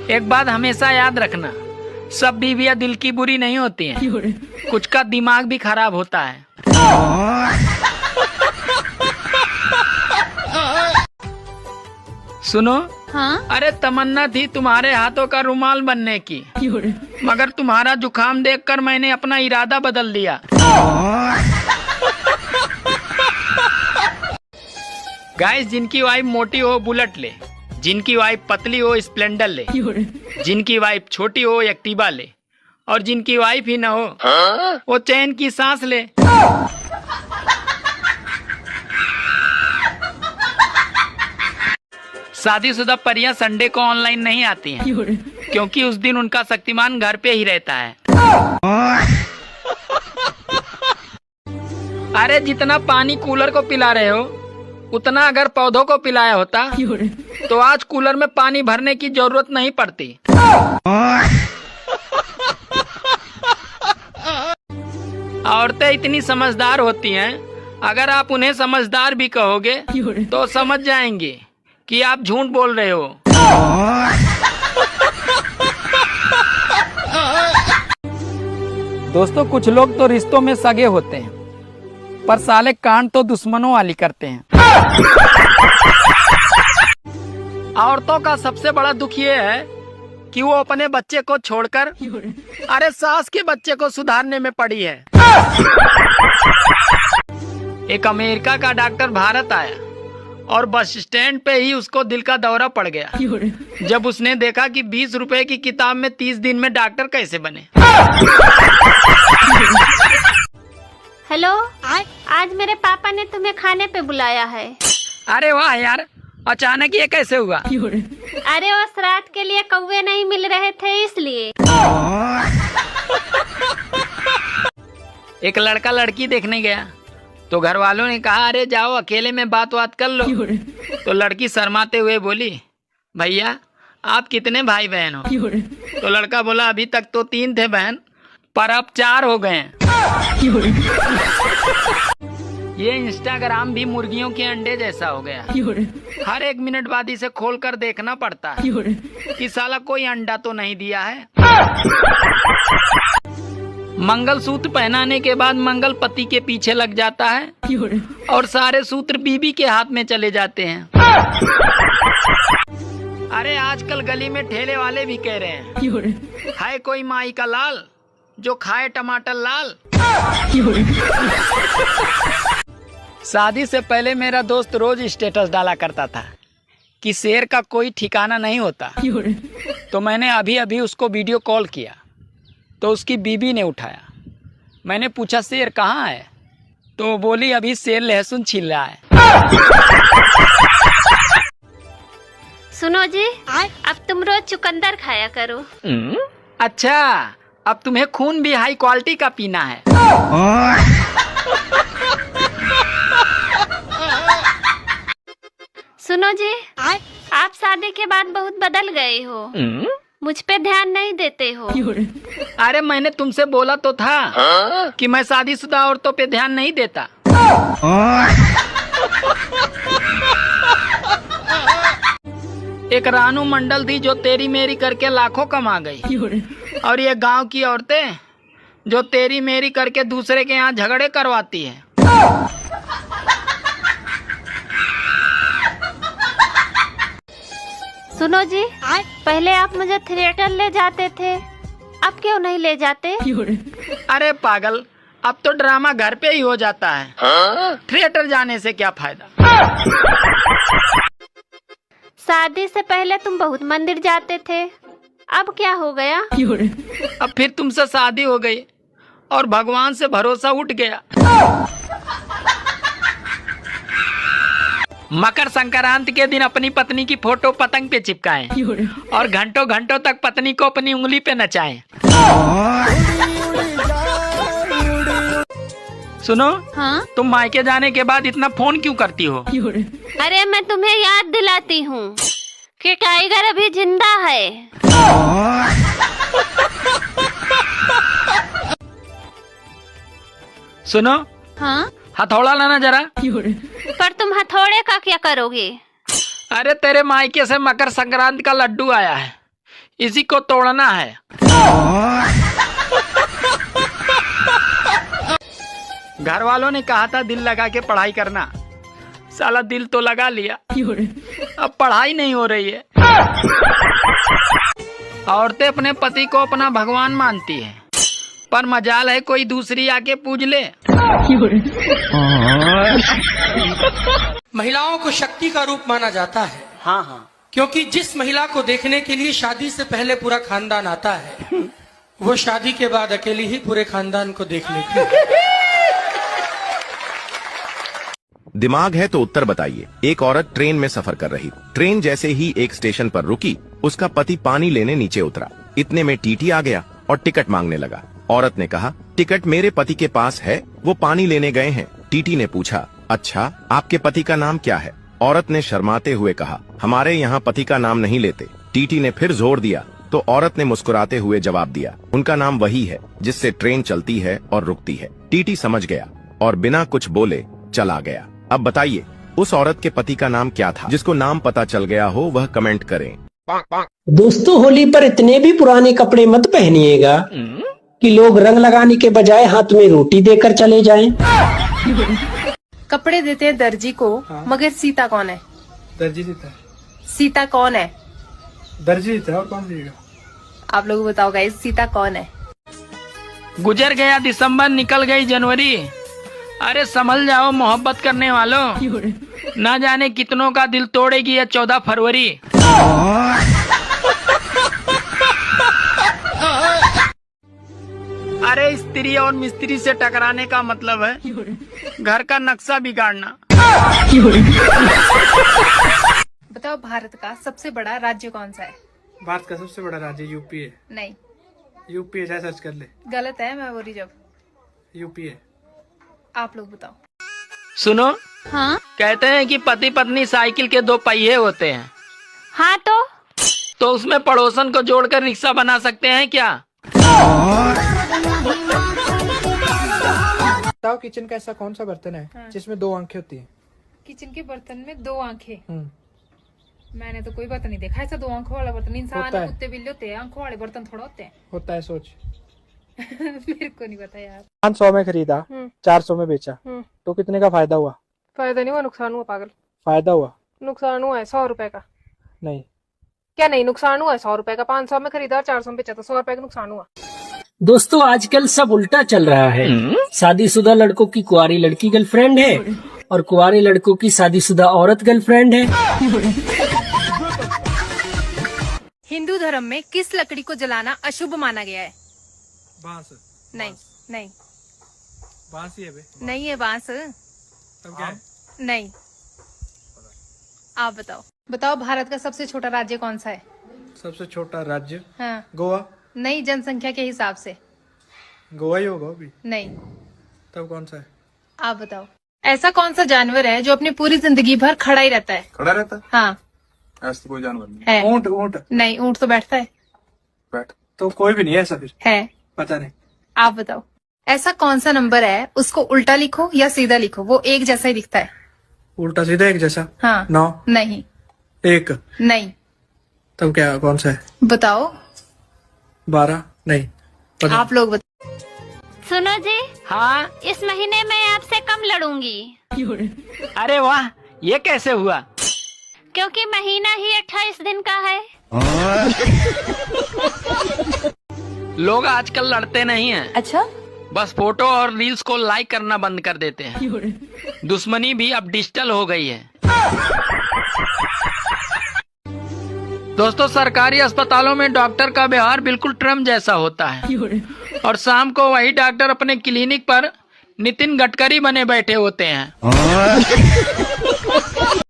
एक बात हमेशा याद रखना, सब बीवियां दिल की बुरी नहीं होती हैं, कुछ का दिमाग भी खराब होता है। सुनो। हाँ? अरे तमन्ना थी तुम्हारे हाथों का रुमाल बनने की, मगर तुम्हारा जुकाम देखकर मैंने अपना इरादा बदल दिया। गाइस, जिनकी वाइफ मोटी हो बुलेट ले, जिनकी वाइफ पतली हो स्प्लेंडर ले, जिनकी वाइफ छोटी हो एक्टिवा ले, और जिनकी वाइफ ही ना हो वो चैन की सांस ले। शादीशुदा परियां संडे को ऑनलाइन नहीं आती हैं, क्योंकि उस दिन उनका शक्तिमान घर पे ही रहता है। अरे जितना पानी कूलर को पिला रहे हो, उतना अगर पौधों को पिलाया होता तो आज कूलर में पानी भरने की जरूरत नहीं पड़ती। औरतें इतनी समझदार होती हैं, अगर आप उन्हें समझदार भी कहोगे तो समझ जाएंगी कि आप झूठ बोल रहे हो। दोस्तों, कुछ लोग तो रिश्तों में सगे होते हैं, पर साले कांड तो दुश्मनों वाली करते हैं। औरतों का सबसे बड़ा दुख ये है कि वो अपने बच्चे को छोड़कर अरे सास के बच्चे को सुधारने में पड़ी है। एक अमेरिका का डॉक्टर भारत आया और बस स्टैंड पे ही उसको दिल का दौरा पड़ गया जब उसने देखा कि 20 रुपए की किताब में 30 दिन में डॉक्टर कैसे बने। हेलो, आज मेरे पापा ने तुम्हें खाने पे बुलाया है। अरे वाह यार, अचानक ये कैसे हुआ? अरे वो श्राद्ध के लिए कौवे नहीं मिल रहे थे इसलिए। एक लड़का लड़की देखने गया तो घर वालों ने कहा अरे जाओ अकेले में बात कर लो। तो लड़की शर्माते हुए बोली, भैया आप कितने भाई बहन हो? तो लड़का बोला अभी तक तो 3 थे बहन, पर अब 4 हो गए हैं। ये इंस्टाग्राम भी मुर्गियों के अंडे जैसा हो गया, हर 1 मिनट बाद इसे खोलकर देखना पड़ता है कि साला कोई अंडा तो नहीं दिया है। मंगलसूत्र पहनाने के बाद मंगल पति के पीछे लग जाता है और सारे सूत्र बीबी के हाथ में चले जाते हैं। अरे आजकल गली में ठेले वाले भी कह रहे हैं, है कोई माई का लाल जो खाए टमाटर लाल। शादी से पहले मेरा दोस्त रोज स्टेटस डाला करता था कि शेर का कोई ठिकाना नहीं होता। तो मैंने अभी अभी उसको वीडियो कॉल किया तो उसकी बीबी ने उठाया। मैंने पूछा शेर कहाँ है? तो बोली अभी शेर लहसुन छील रहा है। सुनो जी, अब तुम रोज चुकंदर खाया करो। अच्छा, अब तुम्हें खून भी हाई क्वालिटी का पीना है। सुनो जी, आप शादी के बाद बहुत बदल गए हो, मुझ पे ध्यान नहीं देते हो। अरे मैंने तुमसे बोला तो था कि मैं शादीशुदा औरतों पे ध्यान नहीं देता। एक रानू मंडल थी जो तेरी मेरी करके लाखों कमा गई, और ये गांव की औरतें जो तेरी मेरी करके दूसरे के यहाँ झगड़े करवाती है। सुनो जी, पहले आप मुझे थिएटर ले जाते थे, अब क्यों नहीं ले जाते? अरे पागल, अब तो ड्रामा घर पे ही हो जाता है, थिएटर जाने से क्या फायदा। शादी से पहले तुम बहुत मंदिर जाते थे, अब क्या हो गया? अब फिर तुमसे शादी हो गई और भगवान से भरोसा उठ गया। मकर संक्रांति के दिन अपनी पत्नी की फोटो पतंग पे चिपकाएं और घंटों घंटों तक पत्नी को अपनी उंगली पे नचाएं। सुनो, हाँ? तुम मायके जाने के बाद इतना फोन क्यों करती हो? अरे मैं तुम्हें याद दिलाती हूँ कि टाइगर अभी जिंदा है। सुनो, हाँ? हथौड़ा लाना जरा। पर तुम हथौड़े का क्या करोगे? अरे तेरे मायके से मकर संक्रांति का लड्डू आया है, इसी को तोड़ना है। घर वालों ने कहा था दिल लगा के पढ़ाई करना, साला दिल तो लगा लिया, अब पढ़ाई नहीं हो रही है। औरतें अपने पति को अपना भगवान मानती है, पर मजाल है कोई दूसरी आके पूज ले। महिलाओं को शक्ति का रूप माना जाता है। हाँ हाँ, क्योंकि जिस महिला को देखने के लिए शादी से पहले पूरा खानदान आता है, वो शादी के बाद अकेली ही पूरे खानदान को देख लेती है। दिमाग है तो उत्तर बताइए। एक औरत ट्रेन में सफर कर रही। ट्रेन जैसे ही एक स्टेशन पर रुकी, उसका पति पानी लेने नीचे उतरा। इतने में टीटी आ गया और टिकट मांगने लगा। औरत ने कहा, टिकट मेरे पति के पास है, वो पानी लेने गए हैं। टीटी ने पूछा, अच्छा आपके पति का नाम क्या है? औरत ने शर्माते हुए कहा, हमारे यहाँ पति का नाम नहीं लेते। टीटी ने फिर जोर दिया तो औरत ने मुस्कुराते हुए जवाब दिया, उनका नाम वही है जिससे ट्रेन चलती है और रुकती है। टीटी समझ गया और बिना कुछ बोले चला गया। अब बताइए उस औरत के पति का नाम क्या था? जिसको नाम पता चल गया हो वह कमेंट करें। दोस्तों, होली पर इतने भी पुराने कपड़े मत पहनिएगा कि लोग रंग लगाने के बजाय हाथ में रोटी देकर चले जाएं। कपड़े देते हैं दर्जी को, मगर सीता कौन है? दर्जी देता है। सीता कौन है? दर्जी देता है, और कौन देगा? आप लोग बताओ गाइस, सीता कौन है? गुजर गया दिसंबर, निकल गई जनवरी। अरे संभल जाओ मोहब्बत करने वालों, ना जाने कितनों का दिल तोड़ेगी ये 14 फरवरी। अरे स्त्री और मिस्त्री से टकराने का मतलब है घर का नक्शा बिगाड़ना। बताओ भारत का सबसे बड़ा राज्य कौन सा है? भारत का सबसे बड़ा राज्य यूपी है। नहीं, यूपी है, चाहे सर्च कर ले। गलत है, मैं बोली जब। यूपी है। आप लोग बताओ। सुनो, हाँ कहते हैं कि पति पत्नी साइकिल के 2 पहिए होते हैं, हाँ तो उसमें पड़ोसन को जोड़कर रिक्शा बना सकते हैं क्या? बताओ किचन का ऐसा कौन सा बर्तन है जिसमें 2 आंखें होती हैं? किचन के बर्तन में 2 आंखें? मैंने तो कोई बर्तन नहीं देखा ऐसा 2 आंखों वाला बर्तन। इंसान कुत्ते बिल्ली होते हैं, आंखों वाले बर्तन थोड़ा होते हैं। होता है, सोच। मेरे को नहीं पता यार। 500 में खरीदा, 400 में बेचा, तो कितने का फायदा हुआ? फायदा नहीं हुआ, नुकसान हुआ पागल। फायदा हुआ? नुकसान हुआ है 100 रुपए का। नहीं। क्या नहीं, नुकसान हुआ है 100 रुपए का। 500 में खरीदा और 400 में बेचा, तो 100 रुपए का नुकसान हुआ। दोस्तों, आजकल सब उल्टा चल रहा है। शादीशुदा लड़कों की कुंवारी लड़की गर्लफ्रेंड है और कुंवारे लड़कों की शादीशुदा औरत गर्लफ्रेंड है। हिंदू धर्म में किस लकड़ी को जलाना अशुभ माना गया है? बांस। नहीं नहीं, बांस ही है बे। नहीं है बांस। तब क्या है? नहीं, आप बताओ। बताओ भारत का सबसे छोटा राज्य कौन सा है? सबसे छोटा राज्य? हाँ। गोवा। नहीं, जनसंख्या के हिसाब से। गोवा ही होगा अभी। नहीं। तब कौन सा है? आप बताओ। ऐसा कौन सा जानवर है जो अपनी पूरी जिंदगी भर खड़ा ही रहता है? खड़ा रहता है? हाँ। ऐसा तो कोई जानवर नहीं है। ऊंट। ऊंट नहीं, ऊंट तो बैठता है। बैठ। तो कोई भी नहीं है ऐसा फिर? है। पता नहीं। आप बताओ। ऐसा कौन सा नंबर है उसको उल्टा लिखो या सीधा लिखो, वो एक जैसा ही दिखता है? उल्टा सीधा एक जैसा? हाँ। 9। नहीं। 1। नहीं। तब क्या, कौन सा है? बताओ। 12। नहीं पता। आप लोग बताओ। सुनो जी, हाँ। इस महीने मैं आपसे कम लड़ूंगी। अरे वाह, ये कैसे हुआ? क्योंकि महीना ही 28 दिन का है। लोग आजकल लड़ते नहीं हैं। अच्छा। बस फोटो और रील्स को लाइक करना बंद कर देते हैं। दुश्मनी भी अब डिजिटल हो गई है। दोस्तों, सरकारी अस्पतालों में डॉक्टर का व्यवहार बिल्कुल ट्रम्प जैसा होता है और शाम को वही डॉक्टर अपने क्लिनिक पर नितिन गडकरी बने बैठे होते हैं।